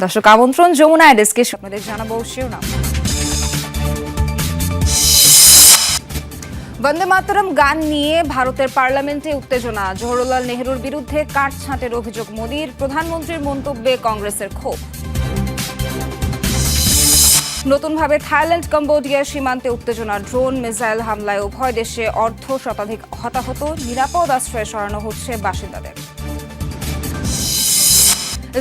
দর্শক আমন্ত্রণ যমুনা ডেস্কে আপনাদের জানাবো শিরোনাম। বন্দে মাতরম গান নিয়ে ভারতের পার্লামেন্টে উত্তেজনা, জওহরলাল নেহরুর বিরুদ্ধে কাটছাঁটের অভিযোগ মোদির, প্রধানমন্ত্রীর মন্তব্যে কংগ্রেসের ক্ষোভ। নতুনভাবে থাইল্যান্ড কম্বোডিয়া সীমান্তে উত্তেজনা, ড্রোন মিসাইল হামলায় উভয় দেশে শতাধিক হতাহত, নিরাপদ আশ্রয়ে সরানো হচ্ছে বাসিন্দাদের।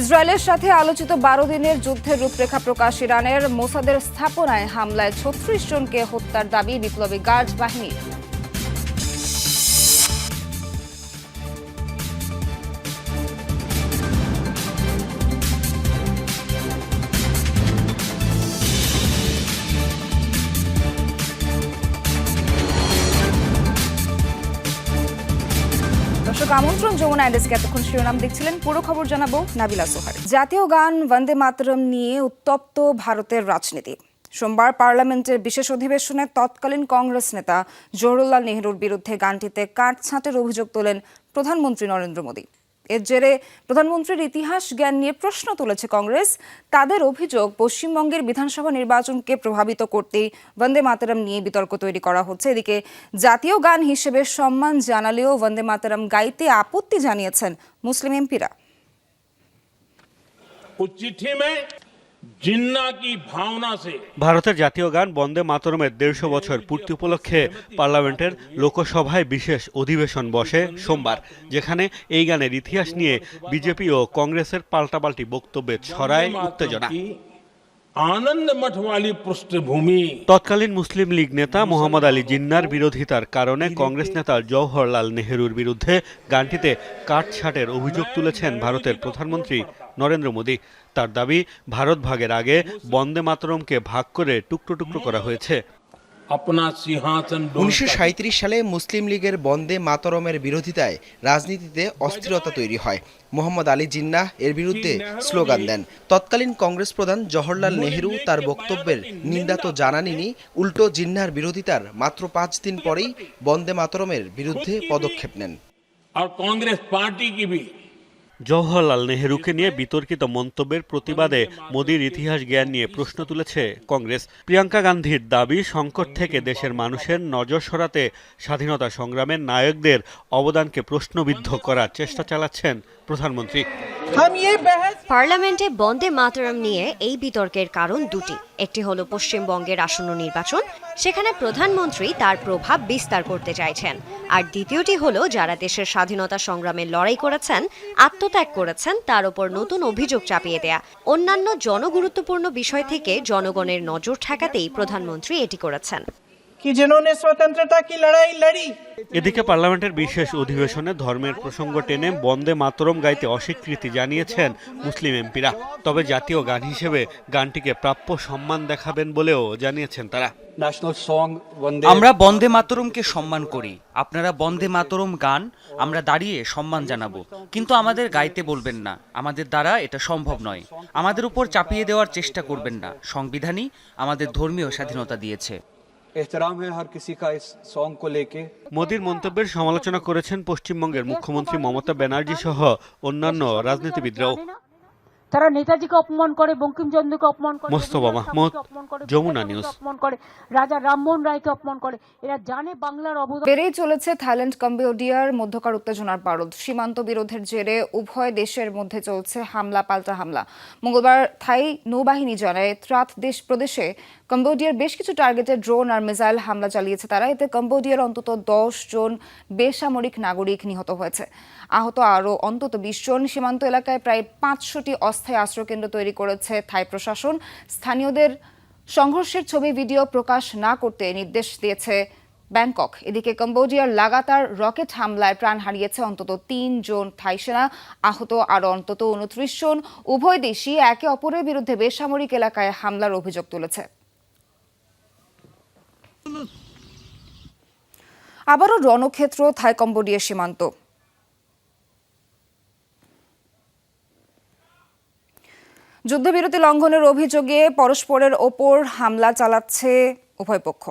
ইসরায়েলের সাথে আলোচিত 12 দিনের যুদ্ধের রূপরেখা প্রকাশ, ইরানের মোসাদের স্থাপনায় হামলায় 36 জনকে হত্যার দাবি বিপ্লবী গার্ড বাহিনীর। আমন্ত্রণ যমুনা ডেস্কে এতক্ষণ শিরোনাম দেখছিলেন, পুরো খবর জানাবো নাবিলা সোহার। জাতীয় গান বন্দে মাতরম নিয়ে উত্তপ্ত ভারতের রাজনীতি। সোমবার পার্লামেন্টের বিশেষ অধিবেশনে তৎকালীন কংগ্রেস নেতা জওহরলাল নেহরুর বিরুদ্ধে গানটিতে কাটছাঁটের অভিযোগ তোলেন প্রধানমন্ত্রী নরেন্দ্র মোদী। এর জেরে প্রধানমন্ত্রীর ইতিহাস জ্ঞান নিয়ে প্রশ্ন তুলেছে কংগ্রেস। তাদের অভিযোগ, পশ্চিমবঙ্গের বিধানসভা নির্বাচনকে প্রভাবিত করতেই বন্দে মাতরম নিয়ে বিতর্ক তৈরি করা হচ্ছে। এদিকে জাতীয় গান হিসেবে সম্মান জানালেও বন্দে মাতরম গাইতে আপত্তি জানিয়েছেন মুসলিম এমপিরা। ভারতের জাতীয় গান বন্দে মাতরমের 150 বছর পূর্তি উপলক্ষে পার্লামেন্টের লোকসভায় বিশেষ অধিবেশন বসে সোমবার, যেখানে এই গানের ইতিহাস নিয়ে বিজেপি ও কংগ্রেসের পাল্টাপাল্টি বক্তব্যে ছড়ায় উত্তেজনা। তৎকালীন মুসলিম লীগ নেতা মোহাম্মদ আলী জিন্নার বিরোধিতার কারণে কংগ্রেস নেতা জওহরলাল নেহরুর বিরুদ্ধে গানটিতে কাটছাঁটের অভিযোগ তুলেছেন ভারতের প্রধানমন্ত্রী নরেন্দ্র মোদী। তার দাবি, ভারত ভাগের আগে বন্দে মাতরমকে ভাগ করে টুকরো টুকরো করা হয়েছে। 1937 সালে মুসলিম লীগের বন্দে মাতরমের বিরোধিতায় রাজনীতিতে অস্থিরতা তৈরি হয়। মোহাম্মদ আলী জিন্নাহ এর বিরুদ্ধে স্লোগান দেন। তৎকালীন কংগ্রেস প্রধান জওহরলাল নেহরু তার বক্তব্যের নিন্দা তো জানাননি, উল্টো জিন্নাহর বিরোধিতার মাত্র 5 দিন পরেই বন্দে মাতরমের বিরুদ্ধে পদক্ষেপ নেন। কংগ্রেস পার্টি কি জওহরলাল নেহরুকে নিয়ে বিতর্কিত মন্তব্যের প্রতিবাদে মোদির ইতিহাস জ্ঞান নিয়ে প্রশ্ন তুলেছে কংগ্রেস। প্রিয়াঙ্কা গান্ধীর দাবি, সংকট থেকে দেশের মানুষের নজর সরাতে স্বাধীনতা সংগ্রামের নায়কদের অবদানকে প্রশ্নবিদ্ধ করার চেষ্টা চালাচ্ছেন প্রধানমন্ত্রী। পার্লামেন্টে বন্দে মাতরম নিয়ে এই বিতর্কের কারণ দুটি। একটি হলো পশ্চিমবঙ্গের আসন্ন নির্বাচন, সেখানে প্রধানমন্ত্রী তার প্রভাব বিস্তার করতে চাইছেন। আর দ্বিতীয়টি হলো যারা দেশের স্বাধীনতা সংগ্রামে লড়াই করেছেন, আত্মত্যাগ করেছেন, তার উপর নতুন অভিযোগ চাপিয়ে দেয়া। অন্যান্য জনগুরুত্বপূর্ণ বিষয় থেকে জনগণের নজর ঠেকাতেই প্রধানমন্ত্রী এটি করেছেন। এদিকে পার্লামেন্টের বিশেষ অধিবেশনে ধর্মের প্রসঙ্গ টেনে বন্দে মাতরম গাইতে অস্বীকৃতি জানিয়েছেন মুসলিম এমপিরা। তবে জাতীয় গান হিসেবে গানটিকে প্রাপ্য সম্মান দেখাবেন বলেও জানিয়েছেন তারা। আমরা বন্দে মাতরমকে সম্মান করি, আপনারা বন্দে মাতরম গান, আমরা দাঁড়িয়ে সম্মান জানাবো, কিন্তু আমাদের গাইতে বলবেন না, আমাদের দ্বারা এটা সম্ভব নয়। আমাদের উপর চাপিয়ে দেওয়ার চেষ্টা করবেন না, সংবিধানই আমাদের ধর্মীয় স্বাধীনতা দিয়েছে। মোদির মন্তব্যের সমালোচনা করেছেন পশ্চিমবঙ্গের মুখ্যমন্ত্রী মমতা ব্যানার্জি সহ অন্যান্য রাজনীতিবিদরাও। তারা নেতাজিকে অপমান করে, বঙ্কিমচন্দ্রকে অপমান করে, মোস্তফা মাহমুদ, যমুনা নিউজ। অপমান করে, রাজা রামমোহন রায়কে অপমান করে। এরা জানে বাংলার অবদান। বেড়েই চলেছে থাইল্যান্ড কম্বোডিয়ার মধ্যকার উত্তেজনার পারদ। সীমান্ত বিরোধের জেরে উভয় দেশের মধ্যে চলছে হামলা পাল্টা হামলা। মঙ্গলবার থাই নৌবাহিনী জানায়, ত্রাত প্রদেশে কম্বোডিয়ার বেশ কিছু টার্গেটে ড্রোন আর মিসাইল হামলা চালিয়েছে তারা। এতে কম্বোডিয়ার অন্তত 10 জন বেসামরিক নাগরিক নিহত হয়েছে, আহত আরও অন্তত 20 জন। সীমান্ত এলাকায় প্রায় 500টি অস্থায়ী আশ্রয়কেন্দ্র তৈরি করেছে থাই প্রশাসন। স্থানীয়দের সংঘর্ষের ছবি ভিডিও প্রকাশ না করতে নির্দেশ দিয়েছে ব্যাংকক। এদিকে কম্বোডিয়ার লাগাতার রকেট হামলায় প্রাণ হারিয়েছে অন্তত 3 জন থাই সেনা, আহত আরও অন্তত 29 জন। উভয় দেশই একে অপরের বিরুদ্ধে বেসামরিক এলাকায় হামলার অভিযোগ তুলেছে। আবারও রণক্ষেত্র থাই কম্বোডিয়া সীমান্ত। যুদ্ধবিরতি লঙ্ঘনের অভিযোগে পরস্পরের ওপর হামলা চালাচ্ছে উভয় পক্ষ।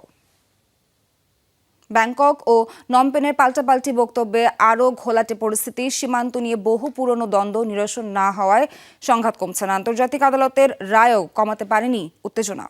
ব্যাংকক ও নমপেনের পাল্টাপাল্টি বক্তব্যে আরও ঘোলাটে পরিস্থিতি, সীমান্ত নিয়ে বহু পুরনো দ্বন্দ্ব নিরসন না হওয়ায় সংঘাত কমছে না। আন্তর্জাতিক আদালতের রায়ও কমাতে পারেনি উত্তেজনা।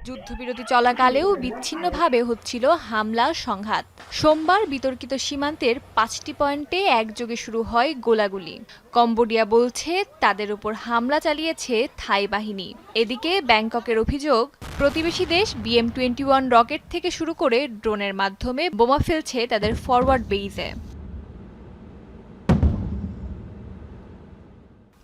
যুদ্ধবিরতি চলাকালেও বিচ্ছিন্নভাবে হচ্ছিল হামলা সংঘাত। সোমবার বিতর্কিত সীমান্তের 5টি পয়েন্টে একযোগে শুরু হয় গোলাগুলি। কম্বোডিয়া বলছে তাদের উপর হামলা চালিয়েছে থাই বাহিনী। এদিকে ব্যাংককের অভিযোগ, প্রতিবেশী দেশ BM-21 রকেট থেকে শুরু করে ড্রোনের মাধ্যমে বোমা ফেলছে তাদের ফরওয়ার্ড বেইজে।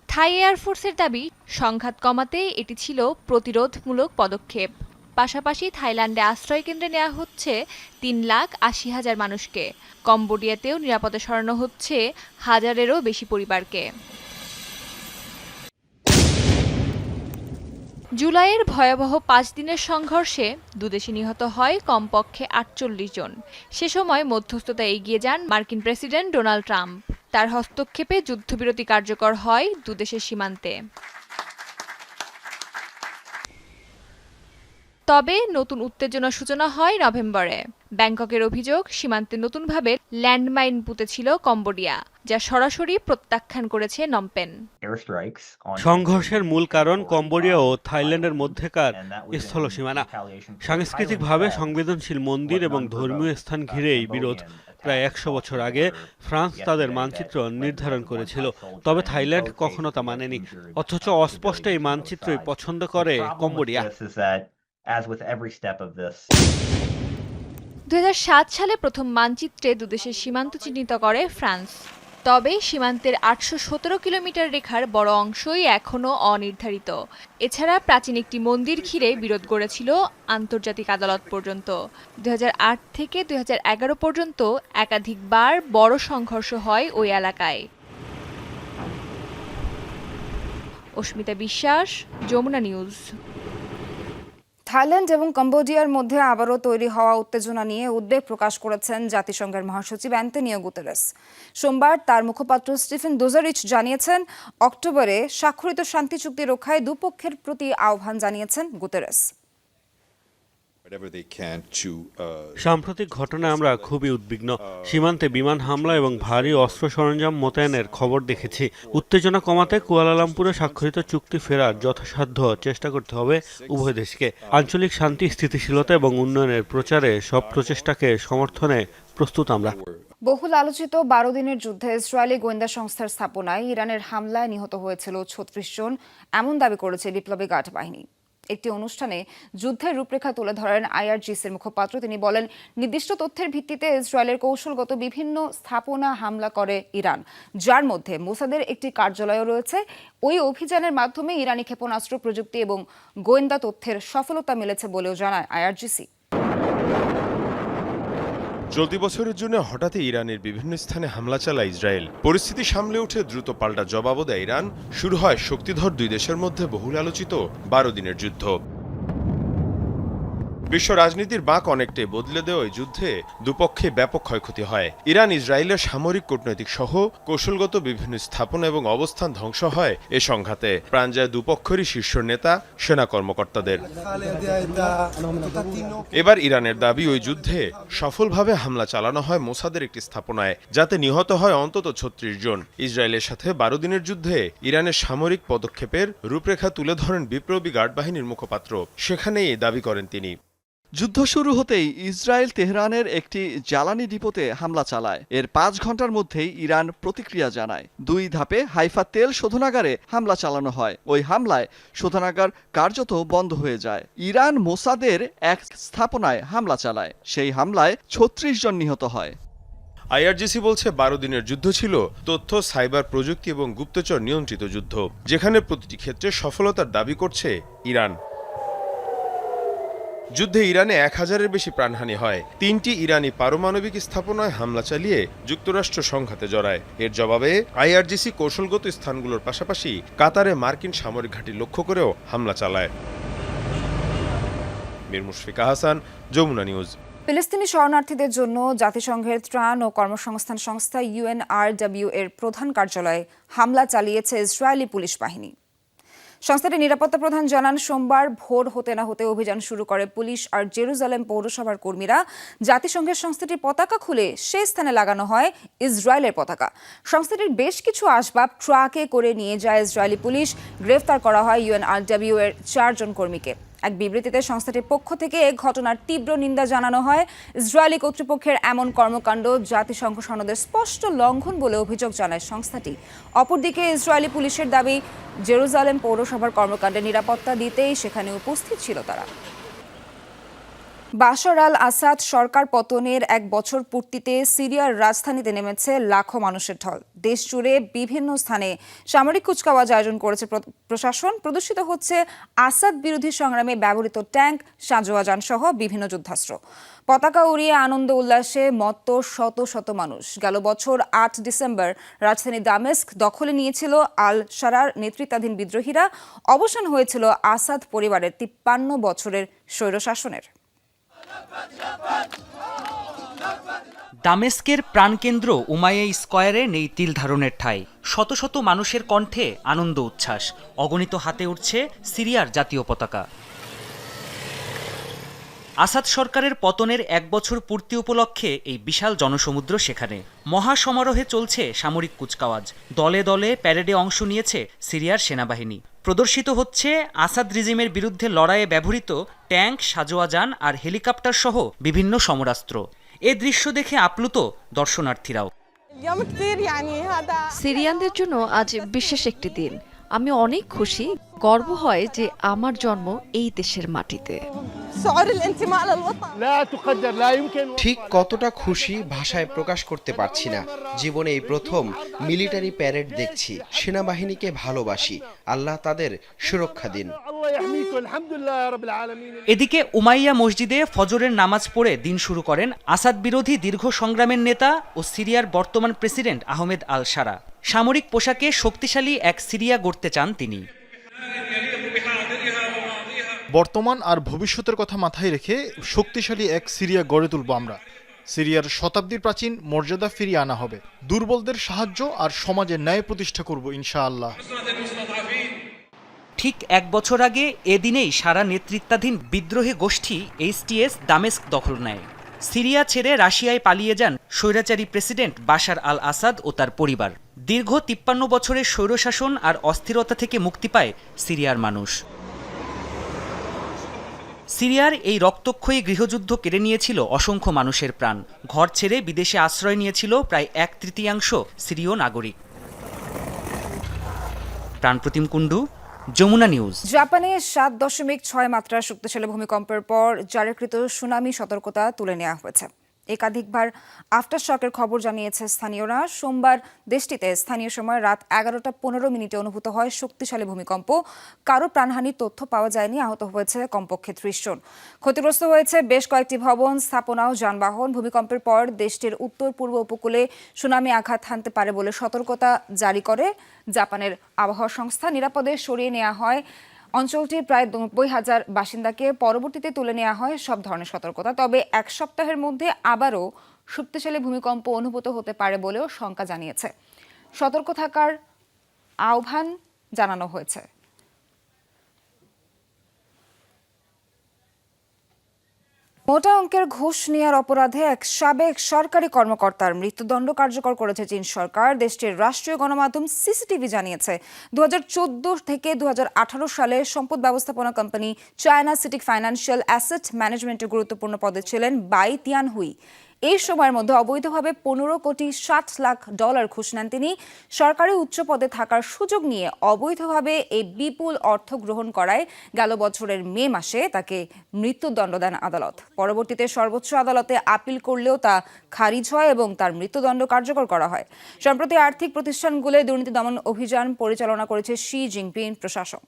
থাই এয়ারফোর্সের দাবি, সংঘাত কমাতে এটি ছিল প্রতিরোধমূলক পদক্ষেপ। পাশাপাশি থাইল্যান্ডে আশ্রয়কেন্দ্রে নেওয়া হচ্ছে 3,80,000 মানুষকে। কম্বোডিয়াতেও নিরাপদে সরানো হচ্ছে 1000-এরও বেশি পরিবারকে। জুলাইয়ের ভয়াবহ 5 দিনের সংঘর্ষে দুদেশে নিহত হয় কমপক্ষে 48 জন। সে সময় মধ্যস্থতা এগিয়ে যান মার্কিন প্রেসিডেন্ট ডোনাল্ড ট্রাম্প। তার হস্তক্ষেপে যুদ্ধবিরতি কার্যকর হয় দুদেশের সীমান্তে। তবে নতুন উত্তেজনার সূচনা হয় নভেম্বরে। ব্যাংককের অভিযোগ, সীমান্তে নতুনভাবে ল্যান্ডমাইন পুঁতেছিল কম্বোডিয়া, যা সরাসরি প্রত্যাখ্যান করেছে নমপেন। সংঘর্ষের মূল কারণ কম্বোডিয়া ও থাইল্যান্ডের মধ্যেকার স্থলসীমানা। সাংস্কৃতিকভাবে সংবেদনশীল মন্দির এবং ধর্মীয় স্থান ঘিরে এই বিরোধ। প্রায় 100 বছর আগে ফ্রান্স তাদের মানচিত্র নির্ধারণ করেছিল, তবে থাইল্যান্ড কখনো তা মানেনি। অথচ অস্পষ্ট এই মানচিত্রই পছন্দ করে কম্বোডিয়া। 2007 সালে প্রথম মানচিত্রে দুদেশের সীমান্ত চিহ্নিত করে ফ্রান্স। তবে সীমান্তের 817 কিলোমিটার রেখার বড় অংশই এখনও অনির্ধারিত। এছাড়া প্রাচীন একটি মন্দির ঘিরে বিরোধ গড়েছিল আন্তর্জাতিক আদালত পর্যন্ত। 2008 থেকে 2011 পর্যন্ত একাধিকবার বড় সংঘর্ষ হয় ওই এলাকায়। অস্মিতা বিশ্বাস, যমুনা নিউজ। থাইল্যান্ড এবং কম্বোডিয়ার মধ্যে আবারও তৈরি হওয়া উত্তেজনা নিয়ে উদ্বেগ প্রকাশ করেছেন জাতিসংঘের মহাসচিব অ্যান্টনিও গুতেরেস। সোমবার তার মুখপাত্র স্টিফেন দুজারিচ জানিয়েছেন, অক্টোবরে স্বাক্ষরিত শান্তি চুক্তি রক্ষায় দুপক্ষের প্রতি আহ্বান জানিয়েছেন গুতেরেস। সাম্প্রতিক ঘটনায় আমরা খুবই উদ্বিগ্ন। সীমান্তে বিমান হামলা এবং ভারী অস্ত্র সরঞ্জাম মোতায়েনের খবর দেখেছি। উত্তেজনা কমাতে কুয়ালালামপুরে স্বাক্ষরিত চুক্তি ফেরার যথাসাধ্য চেষ্টা করতে হবে উভয় দেশকে। আঞ্চলিক শান্তি, স্থিতিশীলতা এবং উন্নয়নের প্রচারে সব প্রচেষ্টাকে সমর্থনে প্রস্তুত আমরা। বহুল আলোচিত 12 দিনের যুদ্ধে ইসরায়েলি গোয়েন্দা সংস্থার স্থাপনায় ইরানের হামলায় নিহত হয়েছিল 36 জন, এমন দাবি করেছে বিপ্লবী গার্ড বাহিনী। একটি অনুষ্ঠানে যুদ্ধের রূপরেখা তুলে ধরেন IRGCর মুখপাত্র। তিনি বলেন, নির্দিষ্ট তথ্যের ভিত্তিতে ইসরায়েলের কৌশলগত বিভিন্ন স্থাপনা হামলা করে ইরান, যার মধ্যে মোসাদের একটি কার্যালয় রয়েছে। ওই অভিযানের মাধ্যমে ইরানি ক্ষেপণাস্ত্র প্রযুক্তি এবং গোয়েন্দা তথ্যের সফলতা মিলেছে বলেও জানায় IRGC। চলতি বছরের জন্য হঠাৎই ইরানের বিভিন্ন স্থানে হামলা চালায় ইসরায়েল। পরিস্থিতি সামলে উঠে দ্রুত পাল্টা জবাবও দেয় ইরান। শুরু হয় শক্তিধর দুই দেশের মধ্যে বহুল আলোচিত 12 দিনের যুদ্ধ। বিশ্ব রাজনীতির বাঁক অনেকটাই বদলে দেওয়া এই যুদ্ধে দুপক্ষে ব্যাপক ক্ষয়ক্ষতি হয়। ইরান ইসরায়েলের সামরিক, কূটনৈতিক সহ কৌশলগত বিভিন্ন স্থাপনা এবং অবস্থান ধ্বংস হয় এ সংঘাতে। প্রাণ যায় দুপক্ষেরই শীর্ষ নেতা, সেনা কর্মকর্তাদের। এবার ইরানের দাবি, ওই যুদ্ধে সফলভাবে হামলা চালানো হয় মোসাদের একটি স্থাপনায়, যাতে নিহত হয় অন্তত 36 জন। ইসরায়েলের সাথে 12 দিনের যুদ্ধে ইরানের সামরিক পদক্ষেপের রূপরেখা তুলে ধরেন বিপ্লবী গার্ড বাহিনীর মুখপাত্র। সেখানেই এই দাবি করেন তিনি। যুদ্ধ শুরু হতেই ইসরায়েল তেহরানের একটি জ্বালানি ডিপোতে হামলা চালায়। এর 5 ঘন্টার মধ্যেই ইরান প্রতিক্রিয়া জানায়। 2 ধাপে হাইফা তেল শোধনাগারে হামলা চালানো হয়। ওই হামলায় শোধনাগার কার্যত বন্ধ হয়ে যায়। ইরান মোসাদের এক স্থাপনায় হামলা চালায়। সেই হামলায় 36 জন নিহত হয়। IRGC বলছে 12 দিনের যুদ্ধ ছিল তথ্য, সাইবার প্রযুক্তি এবং গুপ্তচর নিয়ন্ত্রিত যুদ্ধ, যেখানে প্রতিটি ক্ষেত্রে সফলতার দাবি করছে ইরান। যুদ্ধে ইরানে 1000-এর বেশি প্রাণহানি হয়। 3টি ইরানি পারমাণবিক স্থাপনায় হামলা চালিয়ে যুক্তরাষ্ট্র সংঘাতে জড়ায়। এর জবাবে IRGC কৌশলগত স্থানগুলোর পাশাপাশি কাতারে মার্কিন সামরিক ঘাঁটি লক্ষ্য করেও হামলা চালায়। মীর মুশফিকা হাসান, যমুনা নিউজ। ফিলিস্তিনি শরণার্থীদের জন্য জাতিসংঘের ত্রাণ ও কর্মসংস্থান সংস্থা UNRWA এর প্রধান কার্যালয়ে হামলা চালিয়েছে ইসরায়েলি পুলিশ বাহিনী। সংস্থাটির নিরাপত্তা প্রধান জানান, সোমবার ভোর হতে না হতে অভিযান শুরু করে পুলিশ আর জেরুজালেম পৌরসভার কর্মীরা। জাতিসংঘের সংস্থাটির পতাকা খুলে সেই স্থানে লাগানো হয় ইসরায়েলের পতাকা। সংস্থাটির বেশ কিছু আসবাব ট্রাকে করে নিয়ে যায় ইসরায়েলি পুলিশ। গ্রেফতার করা হয় UNRW এর 4 জন কর্মীকে। এক বিবৃতিতে সংস্থাটির পক্ষ থেকে ঘটনার তীব্র নিন্দা জানানো হয়। ইসরায়েলি কর্তৃপক্ষের এমন কর্মকাণ্ড জাতিসংঘ সনদের স্পষ্ট লঙ্ঘন বলে অভিযোগ জানায় সংস্থাটি। অপরদিকে ইসরায়েলি পুলিশের দাবি, জেরুজালেম পৌরসভার কর্মকাণ্ডে নিরাপত্তা দিতেই সেখানে উপস্থিত ছিল তারা। বাশার আল আসাদ সরকার পতনের 1 বছর পূর্তিতে সিরিয়ার রাজধানীতে নেমেছে লাখো মানুষের ঢল। দেশ জুড়ে বিভিন্ন স্থানে সামরিক কুচকাওয়াজ আয়োজন করেছে প্রশাসন। প্রদর্শিত হচ্ছে আসাদ বিরোধী সংগ্রামে ব্যবহৃত ট্যাঙ্ক, সাঁজোয়া যান সহ বিভিন্ন যুদ্ধাস্ত্র। পতাকা উড়িয়ে আনন্দ উল্লাসে মত্ত শত শত মানুষ। গেল বছর 8 ডিসেম্বর রাজধানী দামেস্ক দখলে নিয়েছিল আল শারার নেতৃত্বাধীন বিদ্রোহীরা। অবসান হয়েছিল আসাদ পরিবারের 53 বছরের স্বৈরশাসনের। দামেস্কের প্রাণকেন্দ্র উমাইয়া স্কয়ারে নেই তিল ধারণের ঠাঁই। শত শত মানুষের কণ্ঠে আনন্দ উচ্ছ্বাস। অগণিত হাতে উঠছে সিরিয়ার জাতীয় পতাকা। আসাদ সরকারের পতনের 1 বছর পূর্তি উপলক্ষে এই বিশাল জনসমুদ্র সেখানে। মহাসমারোহে চলছে সামরিক কুচকাওয়াজ। দলে দলে প্যারেডে অংশ নিয়েছে সিরিয়ার সেনাবাহিনী। প্রদর্শিত হচ্ছে আসাদ রিজিমের বিরুদ্ধে লড়াইয়ে ব্যবহৃত ট্যাঙ্ক, সাঁজোয়া যান আর হেলিকপ্টার সহ বিভিন্ন সমরাস্ত্র। এ দৃশ্য দেখে আপ্লুত দর্শনার্থীরাও। সিরিয়ানদের জন্য আজ বিশেষ একটি দিন। আমি অনেক খুশি, গর্ব হয় যে আমার জন্ম এই দেশের মাটিতে। ঠিক কতটা খুশি ভাষায় প্রকাশ করতে পারছি না। জীবনে এই প্রথম মিলিটারি প্যারেড দেখছি। সেনাবাহিনীকে ভালোবাসি, আল্লাহ তাদের সুরক্ষা দিন। এদিকে উমাইয়া মসজিদে ফজরের নামাজ পড়ে দিন শুরু করেন আসাদ বিরোধী দীর্ঘ সংগ্রামের নেতা ও সিরিয়ার বর্তমান প্রেসিডেন্ট আহমেদ আল শারা। সামরিক পোশাকে শক্তিশালী এক সিরিয়া গড়তে চান তিনি। বর্তমান আর ভবিষ্যতের কথা মাথায় রেখে শক্তিশালী এক সিরিয়া গড়ে তুলব আমরা। সিরিয়ার শতাব্দীর প্রাচীন মর্যাদা ফিরিয়ে আনা হবে। দুর্বলদের সাহায্য আর সমাজের ন্যায় প্রতিষ্ঠা করব ইনশাআল্লাহ। ঠিক 1 বছর আগে এদিনেই সারা নেতৃত্বাধীন বিদ্রোহী গোষ্ঠী HTS দামেস্ক দখল নেয়। সিরিয়া ছেড়ে রাশিয়ায় পালিয়ে যান স্বৈরাচারী প্রেসিডেন্ট বাশার আল আসাদ ও তার পরিবার। দীর্ঘ 53 বছরের স্বৈরশাসন আর অস্থিরতা থেকে মুক্তি পায় সিরিয়ার মানুষ। সিরিয়ার এই রক্তক্ষয়ী গৃহযুদ্ধ কেড়ে নিয়েছিল অসংখ্য মানুষের প্রাণ। ঘর ছেড়ে বিদেশে আশ্রয় নিয়েছিল প্রায় 1/3 সিরীয় নাগরিক। প্রাণপ্রতিম কুণ্ডু, যমুনা নিউজ। জাপানে 7.6 মাত্রার শক্তিশালী ভূমিকম্পের পর জারিকৃত সুনামি সতর্কতা তুলে নেওয়া হয়েছে। একাধিকবার আফটার শকের খবর জানিয়েছে স্থানীয়রা। সোমবার দেশটিতে স্থানীয় সময় রাত 11:15 অনুভূত হয় শক্তিশালী ভূমিকম্প। কারো প্রাণহানির তথ্য পাওয়া যায়নি। আহত হয়েছে কমপক্ষে 30 জন। ক্ষতিগ্রস্ত হয়েছে বেশ কয়েকটি ভবন, স্থাপনা ও যানবাহন। ভূমিকম্পের পর দেশটির উত্তর পূর্ব উপকূলে সুনামি আঘাত হানতে পারে বলে সতর্কতা জারি করে জাপানের আবহাওয়া সংস্থা। নিরাপদে সরিয়ে নেওয়া হয় অঞ্চলটির প্রায় 90,000 বাসিন্দাকে। পরবর্তীতে তুলে নেওয়া হয় সব ধরনের সতর্কতা। তবে 1 সপ্তাহের মধ্যে আবারও শক্তিশালী ভূমিকম্প অনুভূত হতে পারে বলেও শঙ্কা জানিয়েছে। সতর্ক থাকার আহ্বান জানানো হয়েছে। মোটা অঙ্কের ঘুষ নেওয়ার অপরাধে এক সাবেক সরকারি কর্মকর্তার মৃত্যুদণ্ড কার্যকর করেছে চীন সরকার। দেশটির রাষ্ট্রীয় গণমাধ্যম CCTV জানিয়েছে 2014 থেকে 2018 সালে সম্পদ ব্যবস্থাপনা company China CITIC financial asset ম্যানেজমেন্টের গুরুত্বপূর্ণ পদে ছিলেন বাই তিয়ানহুই। এই সময়ের মধ্যে অবৈধভাবে $15,60,00,000 ঘুষ নেন তিনি। সরকারি উচ্চ পদে থাকার সুযোগ নিয়ে অবৈধভাবে এই বিপুল অর্থ গ্রহণ করায় গেল বছরের মে মাসে তাকে মৃত্যুদণ্ড দেন আদালত। পরবর্তীতে সর্বোচ্চ আদালতে আপিল করলেও তা খারিজ হয় এবং তার মৃত্যুদণ্ড কার্যকর করা হয়। সম্প্রতি আর্থিক প্রতিষ্ঠানগুলোয় দুর্নীতি দমন অভিযান পরিচালনা করেছে শি জিনপিং প্রশাসন।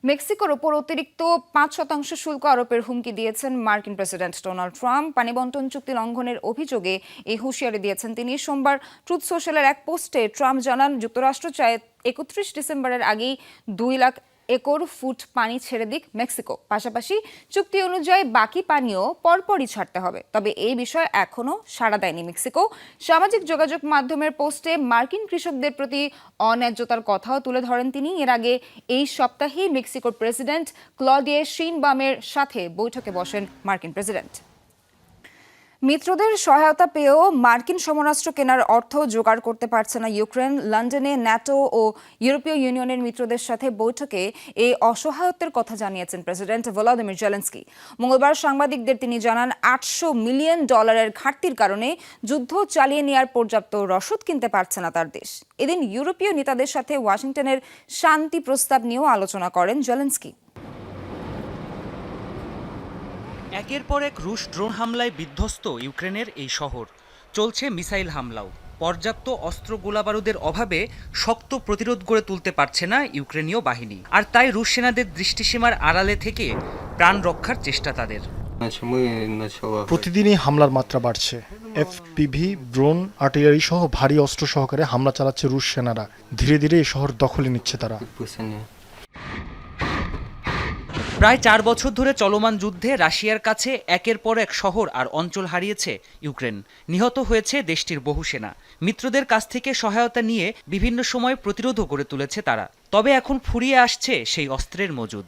মেক্সিকোর উপর অতিরিক্ত 5% শুল্ক আরোপের হুমকি দিয়েছেন মার্কিন প্রেসিডেন্ট ডোনাল্ড ট্রাম্প। পানি বণ্টন চুক্তি লঙ্ঘনের অভিযোগে এই হুঁশিয়ারি দিয়েছেন তিনি। সোমবার ট্রুথ সোশ্যালের এক পোস্টে ট্রাম্প জানান, যুক্তরাষ্ট্র চায় 31 ডিসেম্বরের আগেই 2 লাখ একর ফুট পানি ছেড়ে দিক মেক্সিকো। পাশাপাশি চুক্তি অনুযায়ী বাকি পানিও পরপরই ছাড়তে হবে। তবে এই বিষয়ে এখনো সাড়া দেয়নি মেক্সিকো। সামাজিক যোগাযোগ মাধ্যমের পোস্টে মার্কিন কৃষকদের প্রতি অন্যায্যতার কথাও তুলে ধরেন তিনি। এর আগে এই সপ্তাহেই মেক্সিকোর প্রেসিডেন্ট ক্লডিয়া শিনবামের সাথে বৈঠকে বসেন মার্কিন প্রেসিডেন্ট। মিত্রদের সহায়তা পেয়েও মার্কিন সমরাস্ত্র কেনার অর্থ জোগাড় করতে পারছে না ইউক্রেন। লন্ডনে ন্যাটো ও ইউরোপীয় ইউনিয়নের মিত্রদের সাথে বৈঠকে এই অসহায়ত্বের কথা জানিয়েছেন প্রেসিডেন্ট ভলোদিমির জেলেনস্কি। মঙ্গলবার সাংবাদিকদের তিনি জানান, $800 মিলিয়ন ঘাটতির কারণে যুদ্ধ চালিয়ে নেওয়ার পর্যাপ্ত রসদ কিনতে পারছে না তার দেশ। এদিন ইউরোপীয় নেতাদের সাথে ওয়াশিংটনের শান্তি প্রস্তাব নিয়েও আলোচনা করেন জেলেনস্কি। একের পর এক রুশ ড্রোন হামলায় বিধ্বস্ত ইউক্রেনের এই শহর। চলছে মিসাইল হামলাও। পর্যাপ্ত অস্ত্র গোলাবারুদের অভাবে শক্ত প্রতিরোধ গড়ে তুলতে পারছে না ইউক্রেনীয় বাহিনী। আর তাই রুশ সেনাদের দৃষ্টিসীমার আড়ালে থেকে প্রাণ রক্ষার চেষ্টা তাদের। প্রতিদিনই হামলার মাত্রা বাড়ছে। এফপিভি, ড্রোন, আর্টিলারি সহ ভারী অস্ত্র সহকারে হামলা চালাচ্ছে রুশ সেনারা। ধীরে ধীরে এই শহর দখলে নিচ্ছে তারা। প্রায় 4 বছর ধরে চলমান যুদ্ধে রাশিয়ার কাছে একের পর এক শহর আর অঞ্চল হারিয়েছে ইউক্রেন। নিহত হয়েছে দেশটির বহু সেনা। মিত্রদের কাছ থেকে সহায়তা নিয়ে বিভিন্ন সময় প্রতিরোধও গড়ে তুলেছে তারা। তবে এখন ফুরিয়ে আসছে সেই অস্ত্রের মজুদ।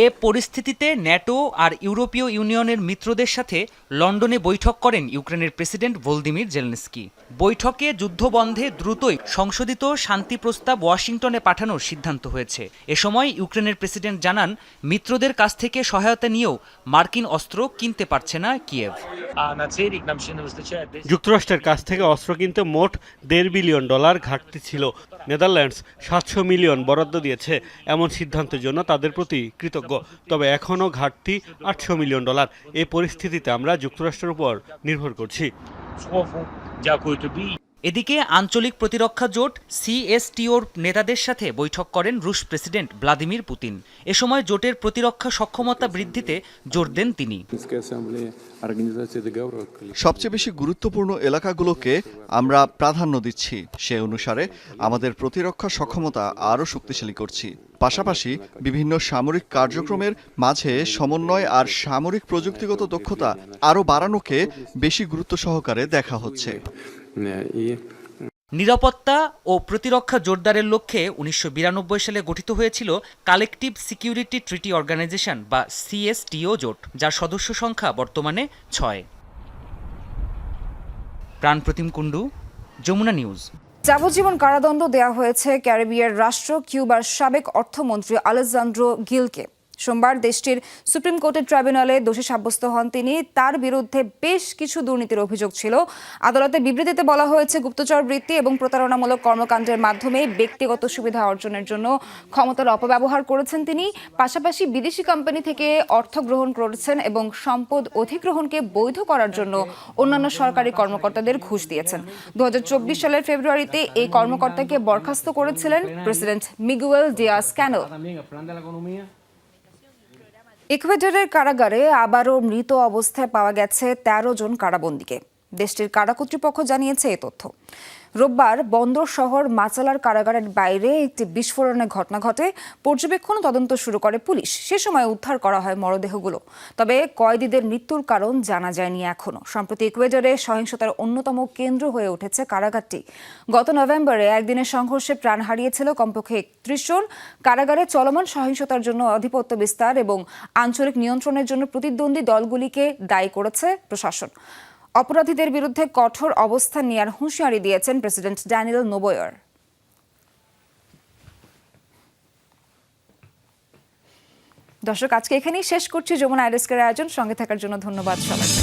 এ পরিস্থিতিতে ন্যাটো আর ইউরোপীয় ইউনিয়নের মিত্রদের সাথে লন্ডনে বৈঠক করেন ইউক্রেনের প্রেসিডেন্ট ভলোদিমির জেলেনস্কি। বৈঠকে যুদ্ধবন্ধে দ্রুতই সংশোধিত শান্তি প্রস্তাব ওয়াশিংটনে পাঠানোর সিদ্ধান্ত হয়েছে। এ সময় ইউক্রেনের প্রেসিডেন্ট জানান, মিত্রদের কাছ থেকে সহায়তা নিয়েও মার্কিন অস্ত্র কিনতে পারছে না কিয়েভ। যুক্তরাষ্ট্রের কাছ থেকে অস্ত্র কিনতে মোট $1.5 বিলিয়ন ঘাটতি ছিল। নেদারল্যান্ডস 700 মিলিয়ন বরাদ্দ দিয়েছে। এমন সিদ্ধান্তের জন্য তাদের প্রতি কৃতজ্ঞ। তবে এখনও ঘাটতি $800 মিলিয়ন। এই পরিস্থিতিতে আমরা যুক্তরাষ্ট্রের উপর নির্ভর করছি। এদিকে আঞ্চলিক প্রতিরক্ষা জোট সিএসটিওর নেতাদের সাথে বৈঠক করেন রুশ প্রেসিডেন্ট ভ্লাদিমির পুতিন। এ সময় জোটের প্রতিরক্ষা সক্ষমতা বৃদ্ধিতে জোর দেন তিনি। সবচেয়ে বেশি গুরুত্বপূর্ণ এলাকাগুলোকে আমরা প্রাধান্য দিচ্ছি। সে অনুসারে আমাদের প্রতিরক্ষা সক্ষমতা আরও শক্তিশালী করছি। পাশাপাশি বিভিন্ন সামরিক কার্যক্রমের মাঝে সমন্বয় আর সামরিক প্রযুক্তিগত দক্ষতা আরও বাড়ানোকে বেশি গুরুত্ব সহকারে দেখা হচ্ছে। নিরাপত্তা ও প্রতিরক্ষা জোরদারের লক্ষ্যে 1992 সালে গঠিত হয়েছিল কালেকটিভ সিকিউরিটি ট্রিটি অর্গানাইজেশন বা সিএসটিও জোট, যার সদস্য সংখ্যা বর্তমানে 6। প্রাণপ্রতিম কুণ্ডু, যমুনা নিউজ। যাবজ্জীবন কারাদণ্ড দেওয়া হয়েছে ক্যারিবিয়ার রাষ্ট্র কিউবার সাবেক অর্থমন্ত্রী আলেজান্দ্রো গিলকে। সোমবার দেশটির সুপ্রিম কোর্টের ট্রাইব্যুনালে দোষী সাব্যস্ত হন তিনি। তার বিরুদ্ধে বেশ কিছু দুর্নীতির অভিযোগ ছিল। আদালতে বিবৃতিতে বলা হয়েছে, গুপ্তচর বৃত্তি এবং প্রতারণামূলক কর্মকাণ্ডের মাধ্যমে ব্যক্তিগত সুবিধা অর্জনের জন্য ক্ষমতার অপব্যবহার করেছেন তিনি। পাশাপাশি বিদেশি কোম্পানি থেকে অর্থ গ্রহণ করেছেন এবং সম্পদ অধিগ্রহণকে বৈধ করার জন্য অন্যান্য সরকারি কর্মকর্তাদের ঘুষ দিয়েছেন। 2024 সালের ফেব্রুয়ারিতে এই কর্মকর্তাকে বরখাস্ত করেছিলেন প্রেসিডেন্ট মিগুয়েল দিয়াজ-ক্যানেল। ইকুয়েডরের কারাগারে আবারও মৃত অবস্থায় পাওয়া গেছে 13 জন কারাবন্দীকে। দেশটির কারা কর্তৃপক্ষ জানিয়েছে এই তথ্য। রোববার বন্দর শহর মাচালার কারাগারের বাইরে একটি বিস্ফোরণের ঘটনা ঘটে। পর্যবেক্ষণ তদন্ত শুরু করে পুলিশ। সে সময় উদ্ধার করা হয় মরদেহগুলো। তবে কয়েদিদের মৃত্যুর কারণ জানা যায়নি এখনো। সম্প্রতি ইকুয়েডরে সহিংসতার অন্যতম কেন্দ্র হয়ে উঠেছে কারাগারটি। গত নভেম্বরে একদিনের সংঘর্ষে প্রাণ হারিয়েছিল কমপক্ষে 31 জন। কারাগারে চলমান সহিংসতার জন্য আধিপত্য বিস্তার এবং আঞ্চলিক নিয়ন্ত্রণের জন্য প্রতিদ্বন্দ্বী দলগুলিকে দায়ী করেছে প্রশাসন। অপরাধীদের বিরুদ্ধে কঠোর অবস্থান নেওয়ার হুঁশিয়ারি দিয়েছেন প্রেসিডেন্ট ড্যানিয়েল নোবোয়ার। দর্শক, আজকে এখানেই শেষ করছি যমুনা আইডেস্কের আয়োজন। সঙ্গে থাকার জন্য ধন্যবাদ সবাইকে।